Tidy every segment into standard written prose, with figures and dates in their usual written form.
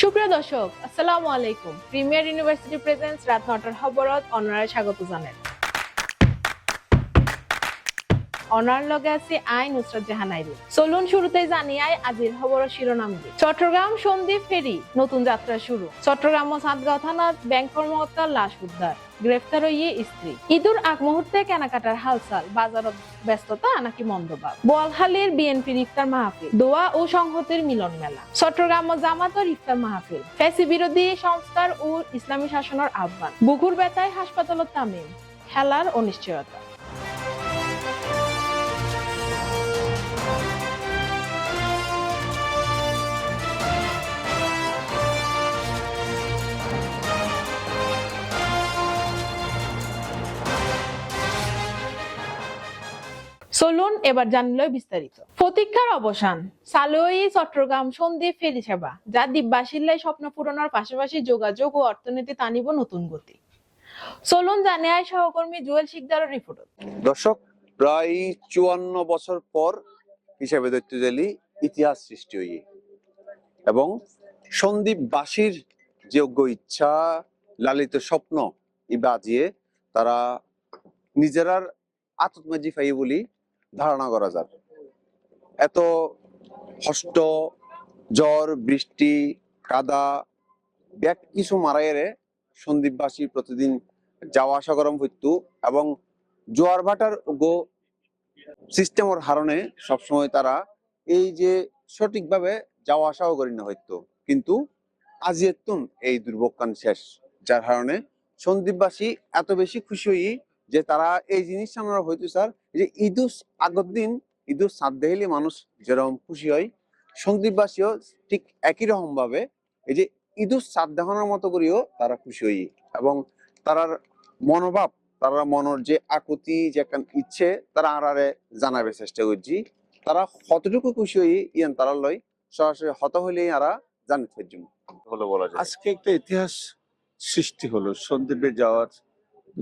সুপ্রিয় দর্শক, আসসালামু আলাইকুম। প্রিমিয়ার ইউনিভার্সিটি প্রেজেন্স রাত ৯টার খবরত অনারে স্বাগত জানাই। অনার লগে আছে আই নুসরাত জাহান আইরু। চলুন শুরুতেই জানিয়াই আজির খবরের শিরোনাম দি। চট্টগ্রাম সন্দ্বীপ ফেরি নতুন যাত্রা শুরু। চট্টগ্রাম ও সাতগাঁও থানাত ব্যাংক কর্মকর্তার লাশ উদ্ধার, গ্রেফতার হইয়ে স্ত্রী। ঈদুর আগ মুহূর্তে কেনাকাটার হালচাল, বাজারত ব্যস্ততা নাকি মন্দভাব। বোয়ালখালীর বিএনপির ইফতার মাহফিল, দোয়া ও সংহতির মিলন মেলা। চট্টগ্রাম ও জামাতর ইফতার মাহফিল, ফ্যাসি বিরোধী সংস্কার ও ইসলামী শাসনের আহ্বান। বুকুর ব্যথায় হাসপাতালত তামিম, খেলার অনিশ্চয়তা। চলুন এবার জানিল বিস্তারিত। প্রতীক্ষার অবসান, চালুই চট্টগ্রাম সন্দ্বীপ ফেরি সেবা, যা দ্বীপবাসীর স্বপ্ন পূরণের পাশাপাশি যোগাযোগ ও অর্থনীতি টানিব নতুন গতি। চলুন জানে আয় সহকর্মী জুয়েল শিকদারের রিপোর্ট। দর্শক, প্রায় ৫৪ বছর পর হিসাবে দৈত্যজেলি ইতিহাস সৃষ্টি হয়ে এবং সন্দ্বীপবাসীর যোগ্য ইচ্ছা লালিত স্বপ্ন বাজিয়ে তারা নিজেরার আততমাজি ফাই বলি ধারণা করা যায়। এত হষ্ট জ্বর বৃষ্টি কাদা ব্যাক কিছু মারাইরে সন্দ্বীপবাসী প্রতিদিন যাওয়া আসা গরম হইতো এবং জোয়ার ভাটার গো সিস্টেমের হারণে সবসময় তারা এই যে সঠিকভাবে যাওয়া আসাও করি না হইতো, কিন্তু আজ এতুন এই দুর্ভোগকান শেষ, যার কারণে সন্দ্বীপবাসী এত বেশি খুশি হই যে তারা এই জিনিস আমরা হইতো স্যার যে ঈদুস আগের দিন ঈদুস সাত দেহলি মানুষ যেরকম খুশি হয়, সন্দ্বীপবাসীও ঠিক একই রকম ভাবে এই যে ঈদুস সাত দেখানোর মতো করেও তারা খুশি হই এবং তারার মনোভাব তারা মনের যে আকুতি যে একটা ইচ্ছে তারা আড়ারে জানাবে চেষ্টা করছি। তারা কতটুকু খুশি হই ইয়ান তারা লয় সরাসরি হত হইলেই আরা জানতে পারছি হলো বলা যায়। আজকে একটা ইতিহাস সৃষ্টি হলো, সন্দ্বীপে যাওয়ার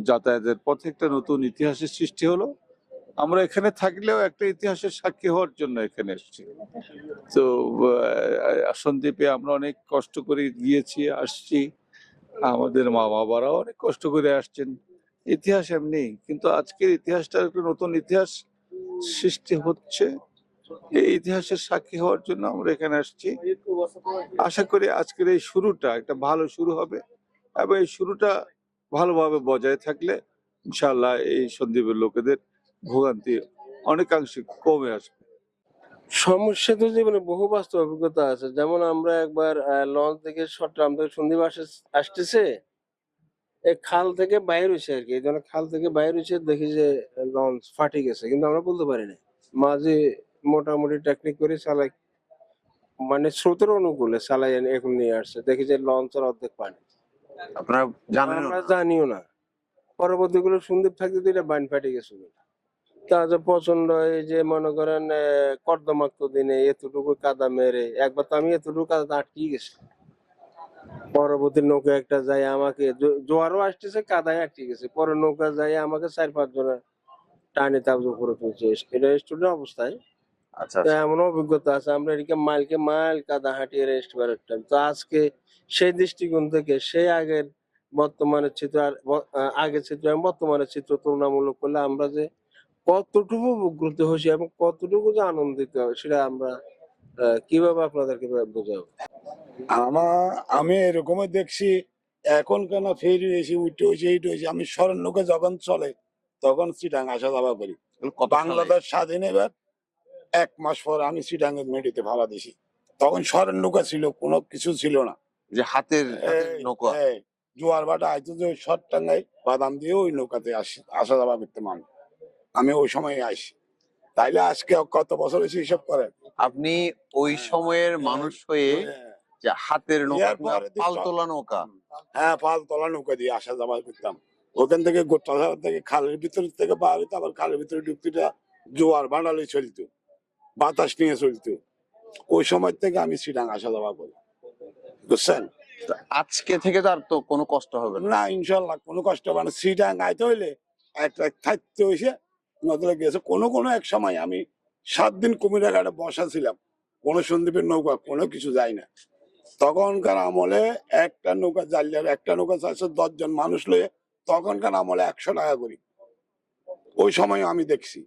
যাতায়াতের পথে একটা নতুন ইতিহাসের সৃষ্টি হলো। আমরা এখানে থাকলেও একটা ইতিহাসের সাক্ষী হওয়ার জন্য এখানে এসেছি। তো সন্দ্বীপে আমরা অনেক কষ্ট করে গিয়েছি আসছি, আমাদের মা বাবারাও অনেক কষ্ট করে আসছেন। ইতিহাস এমনি, কিন্তু আজকের ইতিহাসটা একটা নতুন ইতিহাস সৃষ্টি হচ্ছে। এই ইতিহাসের সাক্ষী হওয়ার জন্য আমরা এখানে আসছি। আশা করি আজকের এই শুরুটা একটা ভালো শুরু হবে এবং এই শুরুটা ভালোভাবে বজায় থাকলে ইনশাআল্লাহ এই সন্দ্বীপের লোকেদের ভোগান্তি অনেকাংশে কমে আসবে। সমস্যা তো জীবনে বহু বাস্তব অভিজ্ঞতা আছে। যেমন আমরা একবার লঞ্চ থেকে চট্টগ্রাম থেকে সন্দ্বীপ আসতেছে, এই খাল থেকে বাইর হয়েছে আর কি, এই জন্য খাল থেকে বাইর হয়েছে দেখি যে লঞ্চ ফাটি গেছে, কিন্তু আমরা বলতে পারি না। মাঝে মোটামুটি টেকনিক করে চালাই, মানে স্রোতের অনুকূলে চালাই এখন নিয়ে আসছে, দেখি যে লঞ্চের অর্ধেক পানি। আপনারা জানেন আমরা জানিও না, পরবর্তী গুলো সন্দ্বীপ থাকতে তো এটা বাইন ফাটি গেছে। তা যে প্রচন্ড এই যে মনে করেন কর্দমাক্ত দিনে এতটুকু কাদা মেরে একবার তো আমি এতটুকু কাদা আটকে গেছি। পরবর্তী নৌকা একটা যাই আমাকে জোয়ারও আসতেছে, কাদায় আটকে গেছে, পরে নৌকা যাই আমাকে ৪-৫ জনের টানে তার উপরে তুলছে, এটা স্টুডেন্ট অবস্থায়। আচ্ছা তো এমন অভিজ্ঞতা আছে, আমরা এদিকে মাইলকে মাইল কাদা হাঁটিয়ে রেস্ট করার টাইম। তো আজকে সেই দৃষ্টিকোণ থেকে সেই আগের বর্তমানের চিত্র আর আগের চিত্র এবং বর্তমানের চিত্র তুলনামূলক করলে আমরা যে কতটুকু উপকৃত হয়েছি এবং কতটুকু যে আনন্দিত সেটা আমরা কিভাবে আপনাদেরকে বোঝাবো। আমি এরকমই দেখছি। এখন কেন ফেরি এসে উঠে হয়েছে এইটা হয়েছে, আমি স্মরণ লোকে যখন চলে তখন চিটাং আসা যাওয়া করি। বাংলাদেশ স্বাধীন এবার ১ মাস পর আমি চিটাং মেডিতে ভাড়া দিছি, তখন স্মরণ নৌকা ছিল, কোনো কিছু ছিল না, যে হাতের নৌকা জোয়ার ভাটা আইতো যে শর্ট টাঙ্গাই বাদাম দিয়ে ওই নৌকাতে আসা যাওয়া করতাম আমি ওই সময় আসি। তাইলে আজকে কত বছর হয়েছে হিসাব করেন আপনি ওই সময়ের মানুষ হয়ে যে হাতের নৌকা পাল তোলা নৌকা, হ্যাঁ পাল তোলা নৌকা দিয়ে আসা যাওয়া করতাম। ওখান থেকে গোটাধারা থেকে খালের ভিতর থেকে পার হইতো, আবার খালের ভিতরে ডুবতিটা জোয়ার বানালে চলতো, বাতাস নিয়ে চলতো। ওই সময় থেকে আমি চিটাং আসা যাওয়া করি, বুঝছেন। আজকে থেকে তার তো কোনো কষ্ট হবে না, ইনশাল্লাহ কোনো কষ্ট হবে না। চিটাং আইতে হইলে একটা থাকতে হয়েছে, নদীতে গেছে। কোনো এক সময় আমি ৭ দিন কুমিরা ঘাটে বসা ছিলাম, কোনো সন্দ্বীপের নৌকা কোনো কিছু যায় না। তখনকার আমলে একটা নৌকা জালিয়ার একটা নৌকা 410 জন মানুষ লয়ে তখনকার আমলে 100 টাকা করি। ওই সময় আমি দেখছি,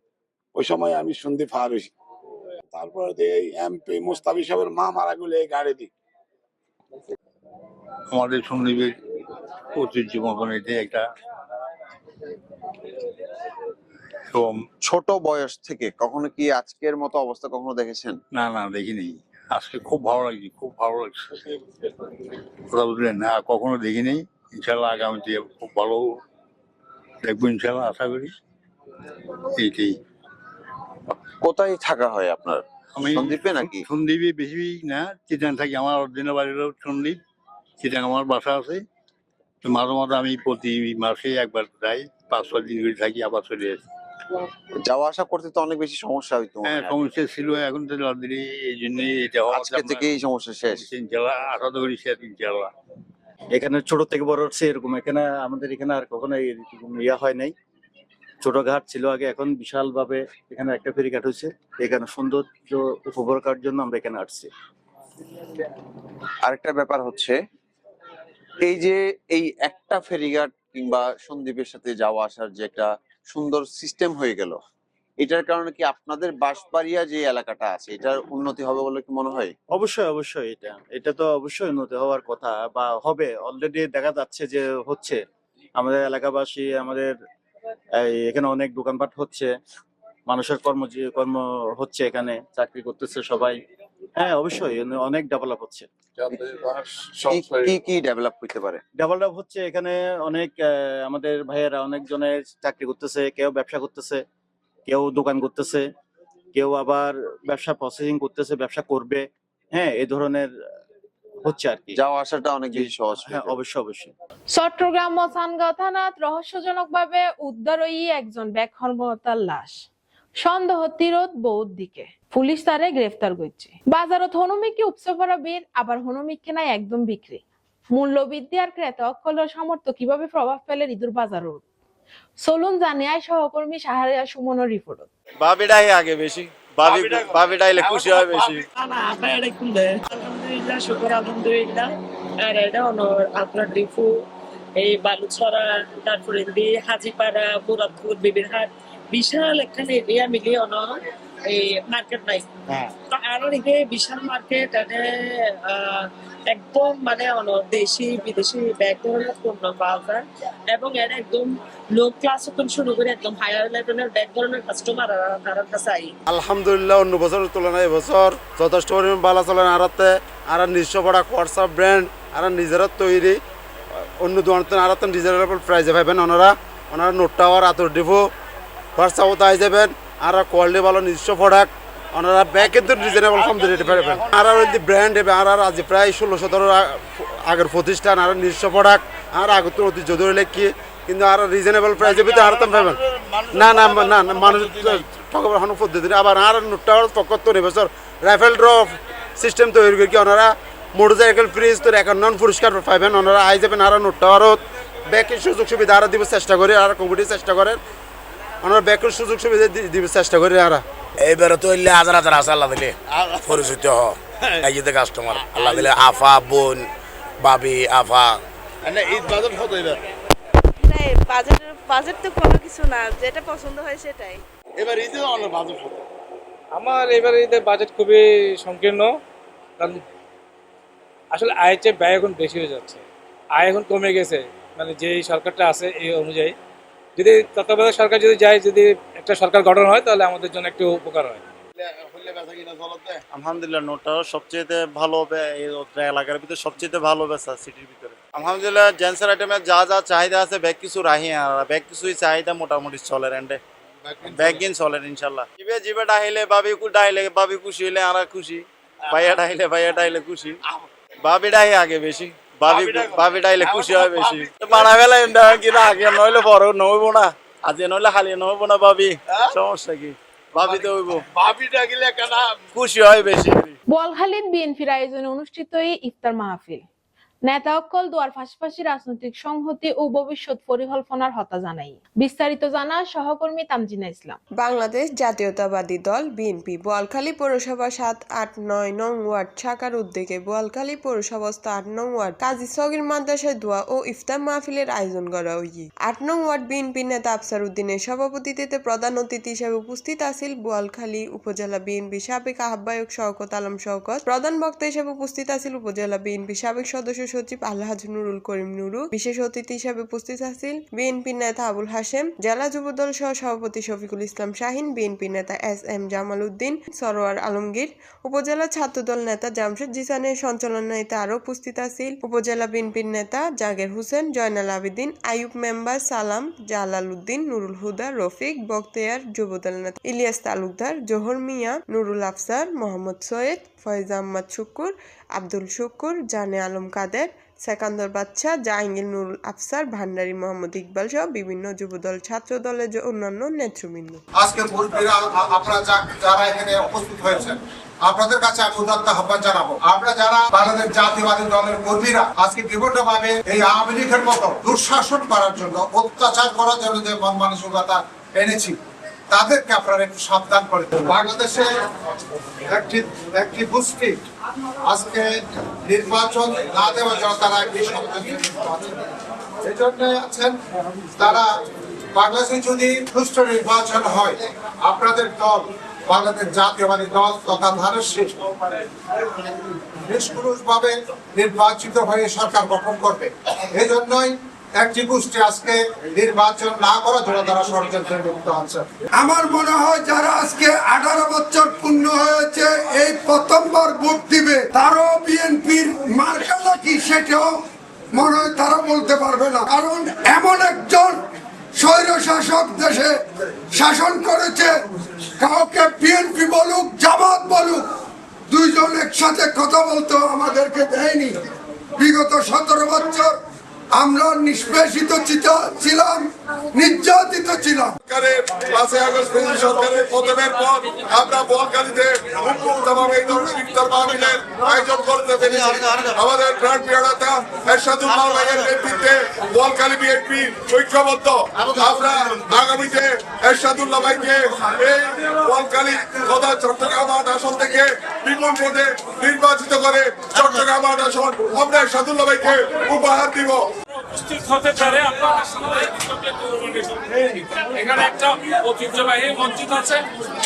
ওই সময় আমি সন্দীপ হার হয়েছি। তারপরে এই এমপি মুস্তাফি সাহেবের মা মারা গেলে এই গাড়ি দিই। আমাদের সন্দীপের ঐতিহ্য মতন এটা একটা এবং ছোট বয়স থেকে কখনো কি আজকের মতো অবস্থা কখনো দেখেছেন? না না দেখিনি, আজকে খুব ভালো লাগছে, খুব ভালো লাগছে। কথা বুঝলেন না, কখনো দেখিনি। ইনশাল্লাহ আগামীতে খুব ভালো দেখবো ইনশাল্লাহ, আশা করি। এইটাই। কোথায় থাকা হয় আপনার? আমি সন্দ্বীপে নাকি? সন্দীপে বেশি না, চিটাং থাকি। আমার অরিজিনাল বাড়ির সন্দীপ, চিটাং আমার বাসা আছে। তো মাঝে মাঝে আমি প্রতি মাসে একবার যাই, 5-6 দিন করে থাকি, আবার চলে আসি। যাওয়া আসা করতে তো অনেক বেশি সমস্যা হইতো মনে হ্যাঁ হয়। সমস্যা ছিল, এখন তো অলরেডি এই জন্য এটা হওয়া আজকে থেকে এই সমস্যা শেষ। ইনশাল্লাহ, আশা তো করি শেষ ইনশাল্লাহ। এখানে ছোট থেকে বড় হচ্ছে এরকম, এখানে আমাদের এখানে আর কখনো এরকম ইয়া হয় নাই। ছোট ঘাট ছিল আগে, এখন বিশাল ভাবে এখানে একটা ফেরিঘাট হয়েছে। এখানে সৌন্দর্য উপভোগ করার জন্য আমরা এখানে আসছি। আরেকটা ব্যাপার হচ্ছে এই যে এই একটা ফেরিঘাট কিংবা সন্দ্বীপের সাথে যাওয়া আসার যে একটা সুন্দর সিস্টেম হয়ে গেল, এটার কারণে কি আপনাদের বাঁশবাড়িয়া যে এলাকাটা আছে এটার উন্নতি হবে বলে কি মনে হয়? অবশ্যই অবশ্যই, এটা তো অবশ্যই উন্নতি হওয়ার কথা বা হবে, অলরেডি দেখা যাচ্ছে যে হচ্ছে। আমাদের এলাকাবাসী, আমাদের এখানে অনেক দোকানপাট হচ্ছে, মানুষের কর্ম হচ্ছে, এখানে চাকরি করতেছে সবাই। হ্যাঁ অবশ্যই অনেক ডেভেলপ হচ্ছে। কি কি ডেভেলপ করতে পারে? ডেভেলপ হচ্ছে এখানে অনেক, আমাদের ভাইয়েরা অনেকজনের চাকরি করতেছে, কেউ ব্যবসা করতেছে, কেউ দোকান করতেছে, কেউ আবার ব্যবসা প্রসেসিং করতেছে, ব্যবসা করবে। হ্যাঁ এই ধরনের হচ্ছে আর কি। যাওয়া আসাটা অনেক বেশি সহজ হয়ে হ্যাঁ যাবে। অবশ্যই অবশ্যই। চট্টগ্রাম মহানগর থানাত রহস্যজনকভাবে উদ্ধার হই একজন ব্যাগ কর্মকর্তার লাশ। সন্দেহ তিরোধ বৌদ্ধ দিকে, পুলিশ তারে গ্রেফতার করছে। বাজারত হনুমিককে উপসফরা বীর, আবার হনুমিককে নাই একদম বিক্রি। মূল্যবৃদ্ধি আর ক্রেতা অক্ষলের সামর্থ্য কিভাবে প্রভাব ফেলে ইঁদুর বাজারত, চলুন জানিয়ায় সহকর্মী সাহারিয়া সুমনের রিপোর্ট। বাবিটাই আগে বেশি, বাবিটাইলে খুশি হয় বেশি। আলহামদুলিল্লাহ, শুকর আলহামদুলিল্লাহ। আর এটা অনর আপনার ডিফু, এই বালুছড়া, তারপরে হাজিপাড়া, মুরাদপুর, বিবিরহাট, বিশাল এখানে এরিয়া মিলিয়ে অনর এই মার্কেট নাই। তো আরো দিকে বিশাল মার্কেট, এটা একদম মানে অনর দেশি বিদেশি ব্যাগ ধরনের পণ্য পাওয়া যায়, এবং এটা একদম লো ক্লাস থেকে শুরু করে একদম হায়ার লেভেলের ব্যাগ ধরনের কাস্টমার তার কাছে আই। আলহামদুলিল্লাহ, অন্য বছরের তুলনায় এবছর যথেষ্ট পরিমাণ ভালো চলেন। আরাতে আর নিজস্ব পড়া হোয়াটসঅ্যাপ ব্র্যান্ড আর নিজেরা তৈরি, অন্য দোকান আরাতে রিজনেবল প্রাইসে পাবেন। ওনারা নোট টাওয়ার, আতর ডিপো, হোয়াটসঅ্যাপও তাই যাবেন। আর কোয়ালিটি ভালো নিজস্ব প্রোডাক্ট, ওনারা ব্যাগ কিন্তু রিজনেবল কম রেটে পাবেন। আর ব্র্যান্ড হবে, আর আজ প্রায় 16-17 আগের প্রতিষ্ঠান, আর নিজস্ব প্রোডাক্ট, আর আগত ঐতিহ্য ধরে কি, কিন্তু আর রিজনেবল প্রাইসের ভিতরে আর পাবেন না। না না না, মানুষ ঠকাবার কোনো পদ্ধতি নেই। আবার আর নোটটাওয়ার 75 বছর রাইফেল ড্র সিস্টেম তৈরি করে কি ওনারা মোটরসাইকেল ফ্রিজ তোর এখন নন পুরস্কার পাইবেন। ওনারা আই যাবেন আর নোটটাওয়ারত ব্যাকের সুযোগ সুবিধা আর দিব চেষ্টা করে, আর কমিটির চেষ্টা করেন, ওনারা ব্যাকের সুযোগ সুবিধা দিব চেষ্টা করে। আর এইবারে তো হইলে হাজার হাজার আছে, আল্লাহ দিলে পরিচিত এই যে কাস্টমার, আল্লাহ দিলে আফা, বোন, বাবি, আফা। ঈদ বাজার কত এবার? বাজেট তো কোনো কিছু না, যেটা পছন্দ হয় সেটাই। এবার ঈদে অনেক বাজার কত? আমার এবারে ঈদের বাজেট খুবই সংকীর্ণ, কারণ আসলে আয়ের চেয়ে ব্যয় এখন বেশি হয়ে যাচ্ছে। আয় এখন কমে গেছে, মানে যেই সরকারটা আছে এই অনুযায়ী। যদি তত্ত্বাবধায়ক সরকার যদি যায়, যদি একটা সরকার গঠন হয়, তাহলে আমাদের জন্য একটু উপকার হয়। আলহামদুলিল্লাহ, নোটটা সবচেয়ে ভালো হবে এই এলাকার ভিতরে, সবচেয়ে ভালো বেচা সিটির ভিতরে। আলহামদুলিল্লাহ, জেন্টসের আইটেমের যা যা চাহিদা আছে ব্যাগ কিছু রাহি, আর ব্যাগ কিছুই চাহিদা মোটামুটি চলে। রেন্ডে ব্যাগ কিন চলে ইনশাল্লাহ। জিবে ডাইলে বাবি খুশি হইলে আর খুশি, ভাইয়া ডাইলে খুশি। বাবি ডাই আগে বেশি, বাবি ডাইলে খুশি হয় বেশি। বানা বেলা কিনা আগে নইলে বড় নইব না, আজ নইলে খালি নইব না। বাবি সমস্যা কি, বাবিতে হইব, বাবিটা গেলে কেনা খুশি হয় বেশি। বোয়ালখালীর বিএনপির আয়োজনে অনুষ্ঠিত এই ইফতার মাহফিল নেতা অকল দোয়ার পাশাপাশি রাজনৈতিক সংহতি ও ভবিষ্যৎ পরিকল্পনার হতা জানাই। বিস্তারিত জানা সহকর্মী তামজিনা ইসলাম। বাংলাদেশ জাতীয়তাবাদী দল বিএনপি বোয়ালখালী পৌরসভা ৭, ৮, ৯ নং ওয়ার্ড শাখার উদ্যোগে বোয়ালখালী পৌরসভাস্থ ৮ নং ওয়ার্ড কাজী সগীর মাদ্রাসায় দোয়া ও ইফতার মাহফিলের আয়োজন করা হয়েছে। ৮ নং ওয়ার্ড বিএনপি নেতা আফসার উদ্দিনের সভাপতিত্বে প্রধান অতিথি হিসেবে উপস্থিত আছেন বোয়ালখালী উপজেলা বিএনপি সাবেক আহ্বায়ক শওকত আলম শওকত। প্রধান বক্তা হিসেবে উপস্থিত আছেন উপজেলা বিএনপি সাবেক সদস্য সচিব আলহাজ নুরুল করিম নুরু। বিশেষ অতিথি হিসেবে উপস্থিত আছেন বিএনপি নেতা আবুল হাশেম, জেলা যুবদল সহ সভাপতি শফিকুল ইসলাম শাহিন, বিএনপি নেতা SM জামাল উদ্দিন, সরোয়ার আলমগীর, উপজেলা ছাত্রদল নেতা জামশেদ জিসানের সঞ্চালনায় আরো উপস্থিত আছেন উপজেলা বিএনপির নেতা জাগের হোসেন, জয়নাল আবেদিন, আইয়ুব মেম্বার, সালাম, জালাল উদ্দিন, নুরুল হুদা, রফিক, বক্তিয়ার, যুবদল নেতা ইলিয়াস তালুকদার, জোহর মিয়া, নুরুল আফসার, মোহাম্মদ সৈয়দ, ফয়েজ আহমদ শুক্কুর, আব্দুল শুক্কুর, জানে আলম কাদের, সেকান্দর বাদশা, জাহাঙ্গীর, নুরুল আফসার, ভান্ডারী মোহাম্মদ ইকবাল সহ বিভিন্ন যুবদল ছাত্র দলের অন্যান্য নেতৃবৃন্দ। আজকে মুরব্বীরা আপনারা যারা এখানে উপস্থিত হয়েছেন, আপনাদের কাছে আমি উদাত্ত আহ্বান জানাবো, আমরা যারা বাংলাদেশ জাতীয়বাদী দলের কর্মীরা আজকে বিভিন্নভাবে এই আওয়ামী লীগের মতো দুঃশাসন করার জন্য, অত্যাচার করার জন্য যে মন মানসিকতা এনেছি, তাদেরকে আপনারা একটু সাবধান করে দেবেন। বাংলাদেশে একটি গোষ্ঠী আজকে নির্বাচন না দেওয়ার জন্য তারা একটি এই জন্য আছেন, তারা বাংলাদেশে যদি সুষ্ঠু নির্বাচন হয়, আপনাদের দল বাংলাদেশ জাতীয়বাদী দল তথা ধানের শীষ নিষ্কলুষভাবে নির্বাচিত হয়ে সরকার গঠন করবে। এই জন্যই একটি গোষ্ঠী আজকে নির্বাচন না করার জন্য তারা ষড়যন্ত্রে লিপ্ত আছে। আমার মনে হয় যারা আজকে 18 বছর পূর্ণ হয়েছে এই প্রথমবার ভোট দিবে, তারও বিএনপির মার্কা নাকি সেটাও মনে হয় তারা বলতে পারবে না। কারণ এমন একজন স্বৈর শাসক দেশে শাসন করেছে, কাউকে বিএনপি বলুক জামাত বলুক, দুইজন একসাথে কথা বলতেও আমাদেরকে দেয়নি। বিগত 17 বছর আমরা নিষ্পেষিত ছিলাম, নির্যাতিত ছিলাম। সরকারের পতনের পর আমরা বোয়ালখালীতে উন্মুক্তভাবে এই ধরনের ইফতার মাহফিলের আয়োজন করতে পেরেছি। আমাদের প্রাণ প্রিয় নেতা এরশাদুল্লাহ ভাইয়ের নেতৃত্বে বোয়ালখালী বিএনপি ঐক্যবদ্ধ। আমরা আগামীতে এরশাদুল্লাহ ভাইকে এই বোয়ালখালী তথা চট্টগ্রাম আসন থেকে বিপুল ভোটে নির্বাচিত করে চট্টগ্রাম আসন আমরা এরশাদুল্লাহ ভাইকে উপহার দিব। উপস্থিত হতে পারে আপনাদের সামনে এখানে একটা ঐতিহ্যবাহী মসজিদ আছে।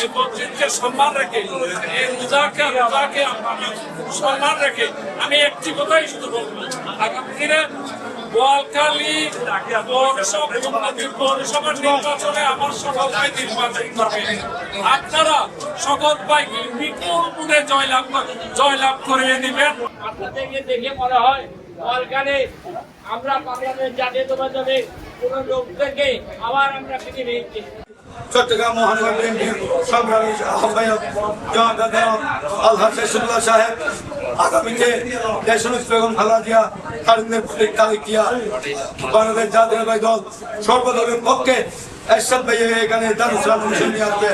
এই মসজিদকে সম্মান রেখে, এই রোজাকে সম্মান রেখে আমি একটি কথাই শুধু বলবো, আগামী দিনে বোয়ালখালী পৌরসভার নির্বাচনে আমার সকল ভাই নির্বাচন করবে। আপনারা সকল ভাইকে বিপুল ভোটে জয়লাভ করে নেবেন। আপনাদেরকে দেখে মনে হয় বোয়ালখালী আমরা বাংলাদেশ জাতীয়তাবাদী কোন লোক থেকে আবার আমরা ফিরে পেয়েছি। চট্টগ্রাম মহানগর বিএনপির সংগ্রামী আহ্বায়ক আলহাজ সাহেব আগামীতে দেশনেত্রী বেগম খালেদা জিয়া বাংলাদেশ জাতীয়তাবাদী দল সর্বদলের পক্ষে এরশাদ ভাই এখানে দারুসালাম নিয়ে আসবে,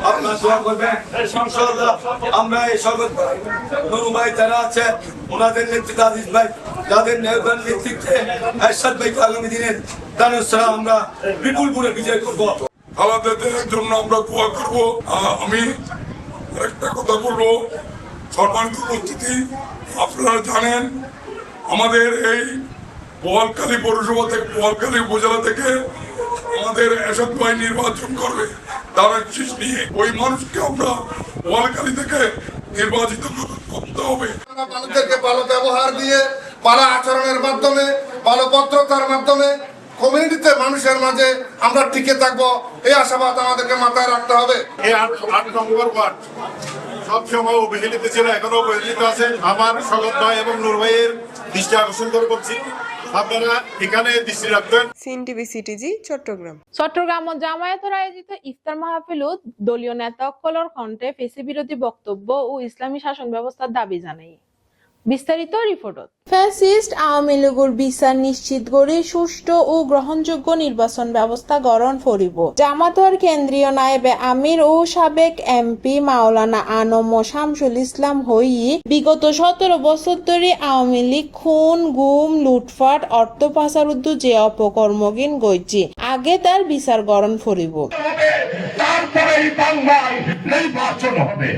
আপনারা দোয়া করবেন। ইনশাআল্লাহ আমরা এই সর্বত নুরু ভাই যারা আছে ওনাদের নেতৃত্বে, আজিজ ভাই যাদের নেতৃত্বে এরশাদ ভাইকে আগামী দিনের দারুসালাম আমরা বিপুল ভোটে বিজয় করবো। আমাদের জন্য আমরা দোয়া করব। আমি একটা কথা বলবো, সম্মানিত উপস্থিতি, আপনারা জানেন আমাদের এই বোয়ালখালী পৌরসভা থেকে, বোয়ালখালী উপজেলা থেকে আমাদের এরশাদ ভাই নির্বাচন করবে তার শীষ নিয়ে। ওই মানুষকে আমরা বোয়ালখালী থেকে নির্বাচিত করতে হবে। মানুষদেরকে ভালো ব্যবহার দিয়ে, ভালো আচরণের মাধ্যমে, ভালো ভদ্রতার মাধ্যমে কমিউনিটিতে মানুষের মাঝে আমরা টিকে থাকবো, এই আশাবাদ আমাদেরকে মাথায় রাখতে হবে। এই 8 নম্বর ওয়ার্ড সবসময় অবহেলিত ছিল, এখনো অবহেলিত আছে। আমার শওকত ভাই এবং নূর ভাইয়ের দৃষ্টি আকর্ষণ করছি, আপনারা এখানে দৃষ্টি রাখবেন। CNTV CTG Chittagong. চট্টগ্রাম জামায়াতের আয়োজিত ইফতার মাহফিলত দলীয় নেতা অকলর কণ্ঠে ফেসি বিরোধী বক্তব্য ও ইসলামী শাসন ব্যবস্থার দাবি জানাই। বিস্তারিত রিপোর্টত। ফ্যাসিস্ট আওয়ামী লীগের বিচার নিশ্চিত করে সুষ্ঠু ও গ্রহণযোগ্য নির্বাচন ব্যবস্থা গ্রহণ করিব। জামাতর কেন্দ্রীয় নায়েবে আমির ও সাবেক এমপি মাওলানা আনম শামসুল ইসলাম হই বিগত 17 বছর ধরে আওয়ামী লীগ খুন গুম লুটপাট অর্থ পাচার উদ্যোগ যে অপকর্মগিন গইছে আগে তার বিচার গ্রহণ করিব। তারপরেই বাংলায় নির্বাচন হবে।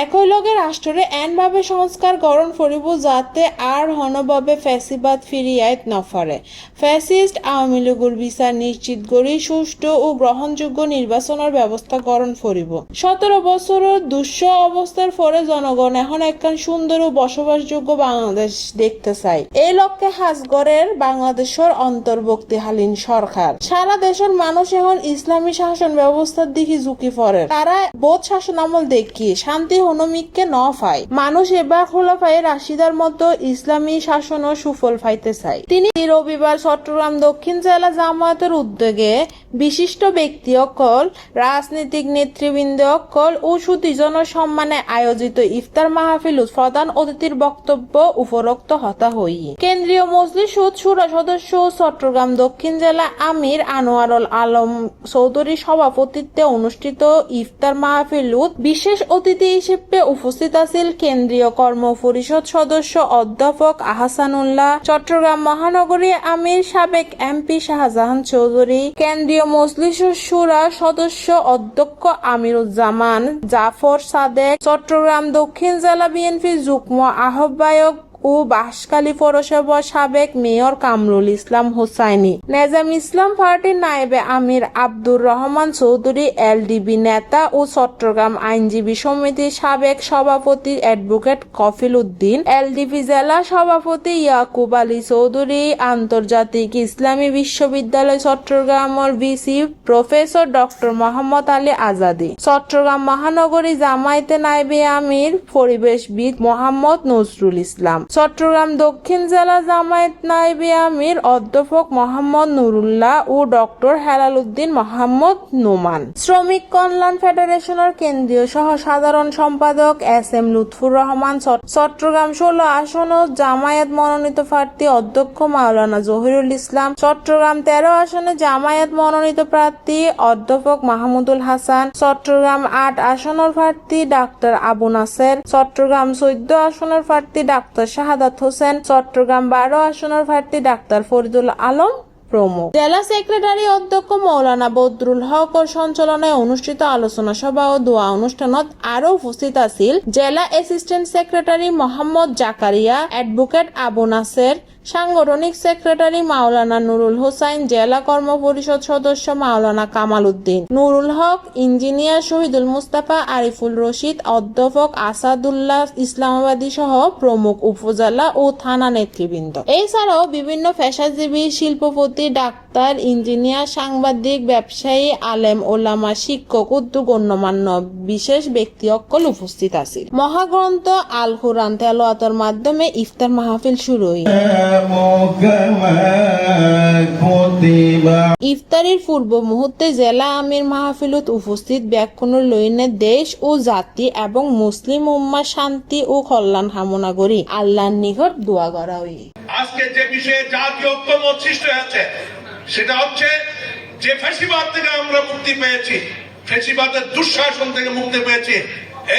একই লগে রাষ্ট্রে এনভাবে সংস্কার গ্রহণ করিব যাতে আর হনভাবে ফ্যাসিবাদ ফিরিয়াইত নফারে। ফ্যাসিস্ট আওয়ামী লীগের বিচার নিশ্চিত করে সুষ্ঠু ও গ্রহণযোগ্য নির্বাচনের ব্যবস্থা গ্রহণ করিব। 17 বছরের দুঃস্ব অবস্থার পরে জনগণ এখন একখান সুন্দর ও বসবাসযোগ্য বাংলাদেশ দেখতে চায়। এই লক্ষ্যে হাজগড়ের বাংলাদেশের অন্তর্বর্তীকালীন সরকার সারা দেশের মানুষ এখন ইসলামী শাসন ব্যবস্থার দিকে ঝুঁকি পড়ে। তারা বোধ শাসন আমল দেখিয়ে শান্তি হনমিককে ন পায়। মানুষ এবার খোলাফায়ে রাশিদার মতো ইসলামী শাসন ও সুফল পাইতে চায়। তিনি রবিবার চট্টগ্রাম দক্ষিণ জেলা জামায়াতের উদ্যোগে বিশিষ্ট ব্যক্তি অকল রাজনৈতিক নেতৃবৃন্দ অকল ও সুদীজনের সম্মানে আয়োজিত ইফতার মাহফিল প্রধান অতিথির বক্তব্য উপরোক্ত হতা হই। কেন্দ্রীয় মজলিস শুরা সদস্য চট্টগ্রাম দক্ষিণ জেলা আমির আনোয়ারুল আলম চৌধুরী সভাপতিত্বে অনুষ্ঠিত ইফতার মাহফিলত বিশেষ অতিথি হিসেবে উপস্থিত আছিল কেন্দ্রীয় কর্ম পরিষদ সদস্য অধ্যাপক আহসানুল্লাহ, চট্টগ্রাম মহানগরী আমির সাবেক এমপি শাহজাহান চৌধুরী, কেন্দ্রীয় মজলিস শুরা সদস্য অধ্যক্ষ আমিরুজ্জামান জাফর সাদেক, চট্টগ্রাম দক্ষিণ জেলা বিএনপি যুগ্ম আহ্বায়ক ও বাঁশখালী পৌরসভার সাবেক মেয়র কামরুল ইসলাম হোসাইনি, নেজাম ইসলাম পার্টির নায়েবে আমির আব্দুর রহমান চৌধুরী এলডিবি নেতা ও চট্টগ্রাম আইনজীবী সমিতির সাবেক সভাপতি অ্যাডভোকেট কফিল উদ্দিন, এলডিপি জেলা সভাপতি ইয়াকুব আলী চৌধুরী, আন্তর্জাতিক ইসলামী বিশ্ববিদ্যালয় চট্টগ্রামের VC professor doctor Mohammad Ali Azadi, Chittagong মহানগরী জামায়াতে নায়েবে আমির পরিবেশবিদ মোহাম্মদ নজরুল ইসলাম, চট্টগ্রাম দক্ষিণ জেলা জামায়াত নায়েবে আমির অধ্যাপক মোহাম্মদ নুরুল্লাহ ও ডক্টর হেলাল উদ্দিন মোহাম্মদ নোমান, শ্রমিক কল্যাণ ফেডারেশনের কেন্দ্রীয় সহ সাধারণ সম্পাদক এস এম লুৎফুর রহমান, চট্টগ্রাম 16 আসন জামায়াত মনোনীত প্রার্থী অধ্যক্ষ মাওলানা জহিরুল ইসলাম, চট্টগ্রাম 13 আসনে জামায়াত মনোনীত প্রার্থী অধ্যাপক মাহমুদুল হাসান, চট্টগ্রাম 8 আসনের প্রার্থী ডাক্তার আবু নাসের, চট্টগ্রাম 14 আসনের প্রার্থী ডাক্তার শাহাদাত হোসেন, চট্টগ্রাম 12 আসনের প্রার্থী ডাক্তার ফরিদুল আলম প্রমুখ। জেলা সেক্রেটারি অধ্যক্ষ মৌলানা বদরুল হকর সঞ্চালনায় অনুষ্ঠিত আলোচনা সভা ও দোয়া অনুষ্ঠানত আরো উপস্থিত আছিল জেলা assistant secretary Mohammad Zakaria, advocate Abu Nasser, সাংগঠনিক সেক্রেটারি মাওলানা নুরুল হোসাইন, জেলা কর্ম পরিষদ সদস্য মাওলানা কামাল উদ্দিন, নুরুল হক, ইঞ্জিনিয়ার শহীদুল মুস্তাফা, আরিফুল রশিদ, অধ্যাপক আসাদুল্লাহ ইসলামাবাদী সহ প্রমুখ উপজেলা ও থানা নেতৃবৃন্দ। এছাড়াও বিভিন্ন পেশাজীবী, শিল্পপতি, ডাক্তার, ইঞ্জিনিয়ার, সাংবাদিক, ব্যবসায়ী, আলেম ওলামা, শিক্ষক, উদ্যোগ গণ্যমান্য বিশেষ ব্যক্তি অকল উপস্থিত আছিল। মহাগ্রন্থ আল কুরআন তেলাওয়াতের মাধ্যমে ইফতার মাহফিল শুরু হই। ইফতারির পূর্ব মুহূর্তে জেলা আমির মাহফিলত উপস্থিত ব্যাকুণের লইনে দেশ ও জাতি এবং মুসলিম উম্মার শান্তি ও কল্যাণ কামনা করি আল্লাহর নিকট দোয়া করা হই। আজকে যে বিষয়ে জাতীয় ঐক্যমত সৃষ্টি হয়েছে সেটা হচ্ছে যে ফ্যাসিবাদ থেকে আমরা মুক্তি পেয়েছি, ফ্যাসিবাদের দুঃশাসন থেকে মুক্তি পেয়েছি,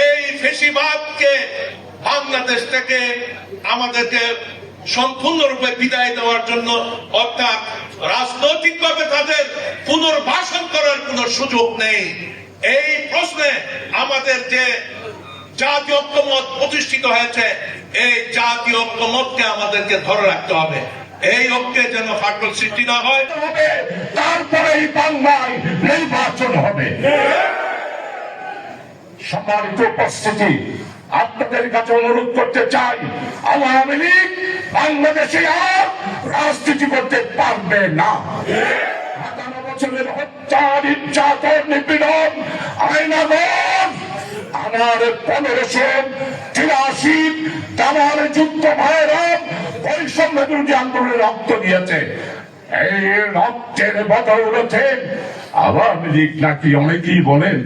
এই ফ্যাসিবাদকে বাংলাদেশ থেকে আমাদেরকে সম্পূর্ণরূপে বিদায় দেওয়ার জন্য, অর্থাৎ রাজনৈতিকভাবে তাদের পুনর্বাসন করার কোন সুযোগ নেই। এই প্রশ্নে আমাদের যে জাতীয় ঐক্যমত প্রতিষ্ঠিত হয়েছে, এই জাতীয় ঐক্যমতকে আমাদেরকে ধরে রাখতে হবে। এই ঐক্যে যেন ফাটল সৃষ্টি না হয়, তারপরেই বাংলায় নির্বাচন হবে। সম্মানিত উপস্থিতি, আপনাদের কাছে অনুরোধ করতে চাই, আওয়ামী লীগ বাংলাদেশে আর রাজনীতি করতে পারবে না। ৫ বছরের হত্যা, নির্যাতন, নিপীড়ন, আইনাগর, আমার 1583 তামার যুদ্ধ ভাইরাম বৈষম্য বিরোধী আন্দোলনে রক্ত দিয়েছে। এই রক্তের বদৌলতে আওয়ামী লীগ নাকি অনেকেই বলেন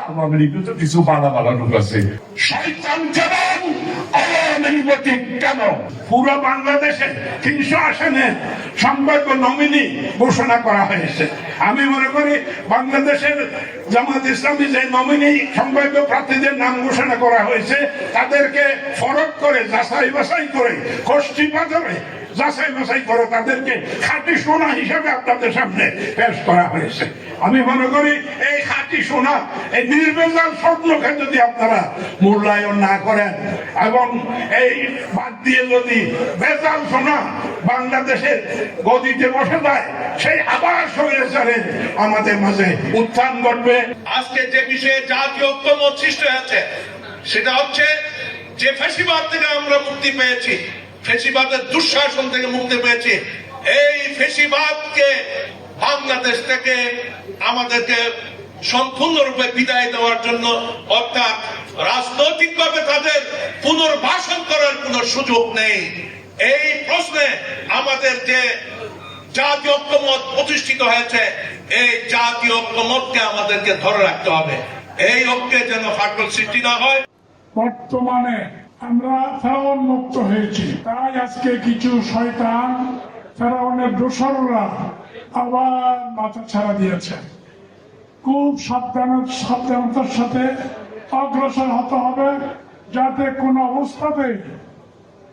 আওয়ামী লীগ তো কিছু বালা লোক আছে, শয়তান জবান অনির্বাচিত কেন? পুরো বাংলাদেশে 300 আসনের সম্ভাব্য নমিনি ঘোষণা করা হয়েছে। আমি মনে করি বাংলাদেশের জামাত ইসলামী যে নমিনি সম্ভাব্য প্রার্থীদের নাম ঘোষণা করা হয়েছে তাদেরকে ফরক করে যাচাই বাছাই করে কষ্টি পাথরে যাচাই বাছাই করে তাদেরকে খাঁটি সোনা হিসাবে আপনাদের সামনে পেশ করা হয়েছে। আমি মনে করি এই খাঁটি সোনা, এই নির্ভেজাল স্বপ্নকে যদি আপনারা মূল্যায়ন না করেন এবং এই বাদ দিয়ে যদি বেজাল সোনা বাংলাদেশের গদিতে বসে যায়, সেই আবার স্বৈরাচারের আমাদের মাঝে উত্থান ঘটবে। আজকে যে বিষয়ে জাতীয় ঐক্যমত সৃষ্টি হয়েছে সেটা হচ্ছে যে ফ্যাসিবাদ থেকে আমরা মুক্তি পেয়েছি, ফ্যাসিবাদের দুঃশাসন থেকে মুক্তি পেয়েছি, এই ফ্যাসিবাদকে বাংলাদেশ থেকে আমাদেরকে সম্পূর্ণরূপে বিদায় দেওয়ার জন্য, অর্থাৎ রাজনৈতিকভাবে তাদের পুনর্বাসন করার কোনো সুযোগ নেই। এই প্রশ্নে আমাদের যে জাতীয় ঐক্যমত প্রতিষ্ঠিত হয়েছে, এই জাতীয় ঐক্যমতকে আমাদেরকে ধরে রাখতে হবে। এই ঐক্যে যেন ফাটল সৃষ্টি না হয়। বর্তমানে আমরা ফেরাউন মুক্ত হয়েছি, তাই আজকে কিছু শয়তান ফেরাউনের দোসররা আবার মাথা ছাড়া দিয়েছে। খুব সাবধানতার সাথে অগ্রসর হতে হবে, যাতে কোনো অবস্থাতে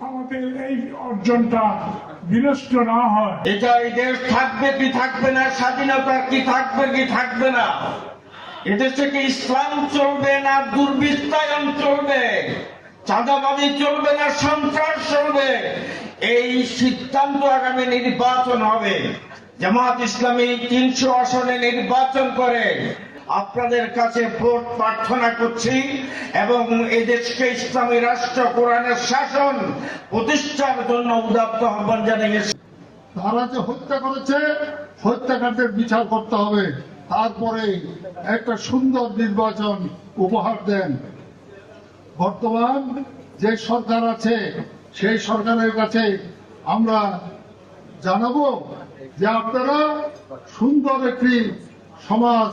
আমাদের এই অর্জনটা বিনষ্ট না হয়। এটা এই দেশ থাকবে কি থাকবে না, স্বাধীনতা কি থাকবে কি থাকবে না, এদেশে কি ইসলাম চলবে না দুর্বৃত্তায়ন চলবে, চাঁদাবাজি চলবে না সন্ত্রাস চলবে, এই সিদ্ধান্ত আগামী নির্বাচন হবে। জামাত ইসলামী 300 আসনে নির্বাচন করে আপনাদের কাছে ভোট প্রার্থনা করছি এবং এই দেশকে ইসলামী রাষ্ট্র কোরআনের শাসন প্রতিষ্ঠার জন্য উদাত্ত আহ্বান জানিয়েছি। তারা যে হত্যা করেছে, হত্যাকাণ্ডের বিচার করতে হবে, তারপরে একটা সুন্দর নির্বাচন উপহার দেন। বর্তমান যে সরকার আছে সেই সরকারের কাছে আমরা জানাবো যে আপনারা সুন্দর একটি সমাজ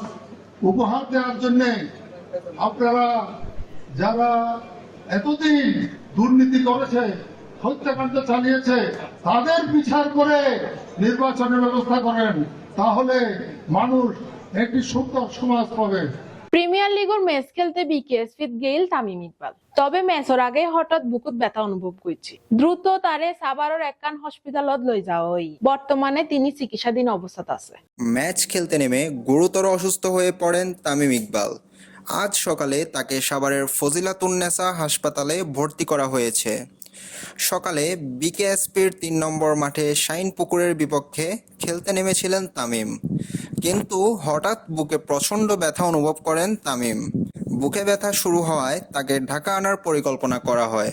উপহার দেওয়ার জন্য আপনারা যারা এতদিন দুর্নীতি করেছে, হত্যাকাণ্ড চালিয়েছে, তাদের বিচার করে নির্বাচনের ব্যবস্থা করেন, তাহলে মানুষ একটি সুন্দর সমাজ পাবে। প্রিমিয়ার লিগের ম্যাচ খেলতে বিকেএসপিত গেইল তামিম ইকবাল, তবে ম্যাচের আগে হঠাৎ বুকুত ব্যথা অনুভব করছি। দ্রুত তারে সাভারের একখান হসপিটালত লৈ যাওয়া হয়। বর্তমানে তিনি চিকিৎসাধীন অবস্থাত আছে। ম্যাচ খেলতে নেমে গুরুতর অসুস্থ হয়ে পড়েন তামিম ইকবাল। আজ সকালে তাকে সাভারের ফজিলাতুন্নেসা হাসপাতালে ভর্তি করা হয়েছে। সকালে বিকেএসপির 3 নম্বর মাঠে শাইনপুকুরের বিপক্ষে খেলতে নেমেছিলেন তামিম, কিন্তু হঠাৎ বুকে প্রচণ্ড ব্যথা অনুভব করেন তামিম। বুকে ব্যথা শুরু হওয়ায় তাকে ঢাকা আনার পরিকল্পনা করা হয়।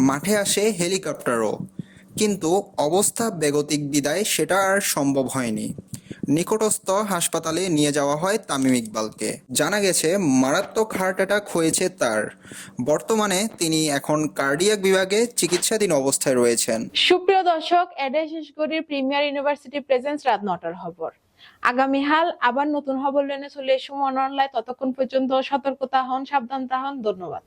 মাঠে আসে হেলিকপ্টারও, কিন্তু অবস্থা বেগতিক বিদায় সেটা আর সম্ভব হয়নি। নিকটস্থ হাসপাতালে নিয়ে যাওয়া হয় তামিম ইকবালকে। জানা গেছে মারাত্মক হার্ট অ্যাটাক হয়েছে তার। বর্তমানে তিনি এখন কার্ডিয়াক বিভাগে চিকিৎসাধীন অবস্থায় রয়েছেন। সুপ্রিয় দর্শক, এডে শেষ করি প্রিমিয়ার ইউনিভার্সিটি প্রেজেন্স রাত 9টার খবর। আগামী হাল আবার নতুন খবর লেনে চলে এসো অনলাইন। ততক্ষণ পর্যন্ত সতর্কতা হন, সাবধান হন। ধন্যবাদ।